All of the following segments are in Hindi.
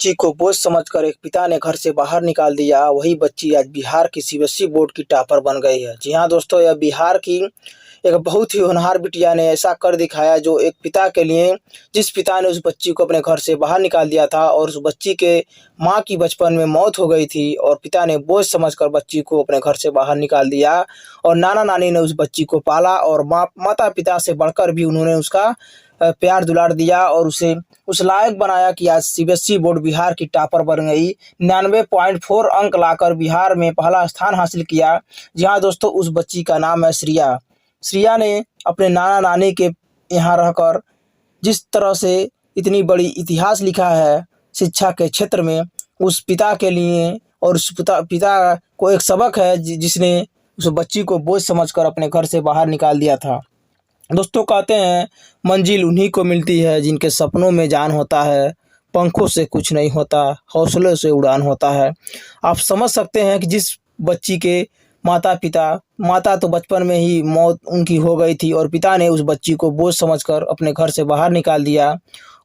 बच्ची को बोझ समझकर एक पिता ने घर से बाहर निकाल दिया। वही बच्ची आज बिहार की सीबीएसई बोर्ड की टॉपर बन गई है। जी हाँ दोस्तों, यह बिहार की एक बहुत ही होनहार बिटिया ने ऐसा कर दिखाया जो एक पिता के लिए, जिस पिता ने उस बच्ची को अपने घर से बाहर निकाल दिया था और उस बच्ची के माँ की बचपन में मौत हो गई थी और पिता ने बोझ समझकर बच्ची को अपने घर से बाहर निकाल दिया और नाना नानी ने उस बच्ची को पाला और माता पिता से बढ़कर भी उन्होंने उसका प्यार दुलार दिया और उसे उस लायक बनाया कि आज सीबीएसई बोर्ड बिहार की टॉपर बन गई। 99.4 अंक लाकर बिहार में पहला स्थान हासिल किया। जी हाँ दोस्तों, उस बच्ची का नाम है श्रिया। श्रिया ने अपने नाना नानी के यहाँ रहकर जिस तरह से इतनी बड़ी इतिहास लिखा है शिक्षा के क्षेत्र में, उस पिता के लिए और उस पिता को एक सबक है जिसने उस बच्ची को बोझ समझकर अपने घर से बाहर निकाल दिया था। दोस्तों, कहते हैं मंजिल उन्हीं को मिलती है जिनके सपनों में जान होता है, पंखों से कुछ नहीं होता, हौसलों से उड़ान होता है। आप समझ सकते हैं कि जिस बच्ची के माता तो बचपन में ही मौत उनकी हो गई थी और पिता ने उस बच्ची को बोझ समझकर अपने घर से बाहर निकाल दिया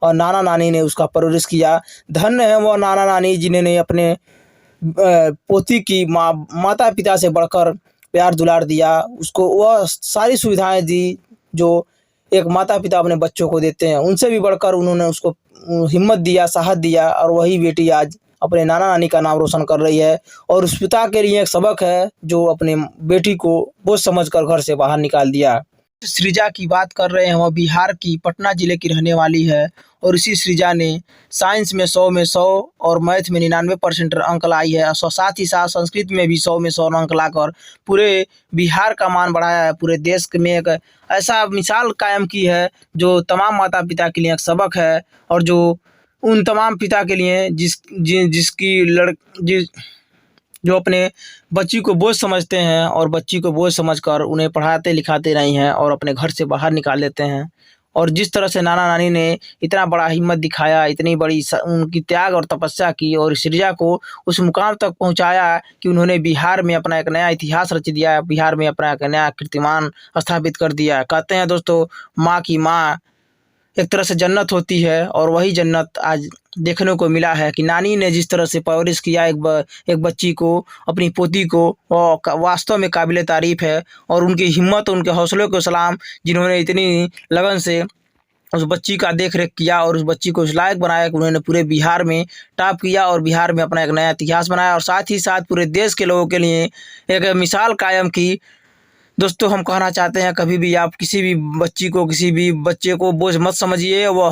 और नाना नानी ने उसका परवरिश किया। धन्य है वो नाना नानी जिन्होंने अपने पोती की माता पिता से बढ़कर प्यार दुलार दिया, उसको वह सारी सुविधाएं दी जो एक माता पिता अपने बच्चों को देते हैं। उनसे भी बढ़कर उन्होंने उसको हिम्मत दिया, साहस दिया और वही बेटी आज अपने नाना नानी का नाम रोशन कर रही है और उस पिता के लिए एक सबक है जो अपने बेटी को बोझ समझकर घर से बाहर निकाल दिया। सृजा की बात कर रहे हैं, वह बिहार की पटना जिले की रहने वाली है और इसी सृजा ने साइंस में 100 में 100 और मैथ में 99% अंक लाई है। साथ ही साथ संस्कृत में भी 100 में 100 अंक लाकर पूरे बिहार का मान बढ़ाया है। पूरे देश में एक ऐसा मिसाल कायम की है जो तमाम माता पिता के लिए एक सबक है और जो उन तमाम पिता के लिए जो अपने बच्ची को बोझ समझते हैं और बच्ची को बोझ समझकर उन्हें पढ़ाते लिखाते नहीं हैं और अपने घर से बाहर निकाल देते हैं। और जिस तरह से नाना नानी ने इतना बड़ा हिम्मत दिखाया, इतनी बड़ी उनकी त्याग और तपस्या की और सृजा को उस मुकाम तक पहुंचाया कि उन्होंने बिहार में अपना एक नया इतिहास रच दिया, बिहार में अपना एक नया कीर्तिमान स्थापित कर दिया। कहते हैं दोस्तों, माँ की माँ एक तरह से जन्नत होती है और वही जन्नत आज देखने को मिला है कि नानी ने जिस तरह से परवरिश किया एक बच्ची को, अपनी पोती को, वो वास्तव में काबिल तारीफ है। और उनकी हिम्मत, उनके हौसलों को सलाम, जिन्होंने इतनी लगन से उस बच्ची का देख रेख किया और उस बच्ची को इस लायक बनाया कि उन्होंने पूरे बिहार में टॉप किया और बिहार में अपना एक नया इतिहास बनाया और साथ ही साथ पूरे देश के लोगों के लिए एक मिसाल कायम की। दोस्तों, हम कहना चाहते हैं कभी भी आप किसी भी बच्ची को, किसी भी बच्चे को बोझ मत समझिए। वो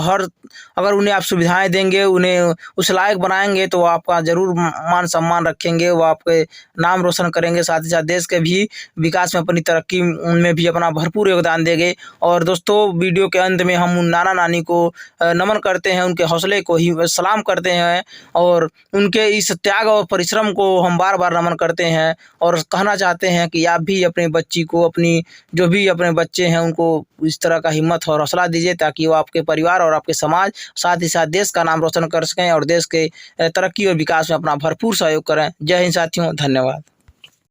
अगर उन्हें आप सुविधाएं देंगे, उन्हें उस लायक बनाएंगे तो वो आपका ज़रूर मान सम्मान रखेंगे, वो आपके नाम रोशन करेंगे। साथ ही साथ देश के भी विकास में, अपनी तरक्की में भी अपना भरपूर योगदान देंगे। और दोस्तों, वीडियो के अंत में हम उन नाना नानी को नमन करते हैं, उनके हौसले को ही सलाम करते हैं और उनके इस त्याग और परिश्रम को हम बार बार नमन करते हैं और कहना चाहते हैं कि आप भी अपने बच्ची को, अपनी जो भी अपने बच्चे हैं, उनको इस तरह का हिम्मत और हौसला दीजिए ताकि वो आपके परिवार और आपके समाज, साथ ही साथ देश का नाम रोशन कर सकें और देश के तरक्की और विकास में अपना भरपूर सहयोग करें। जय हिंद साथियों, धन्यवाद।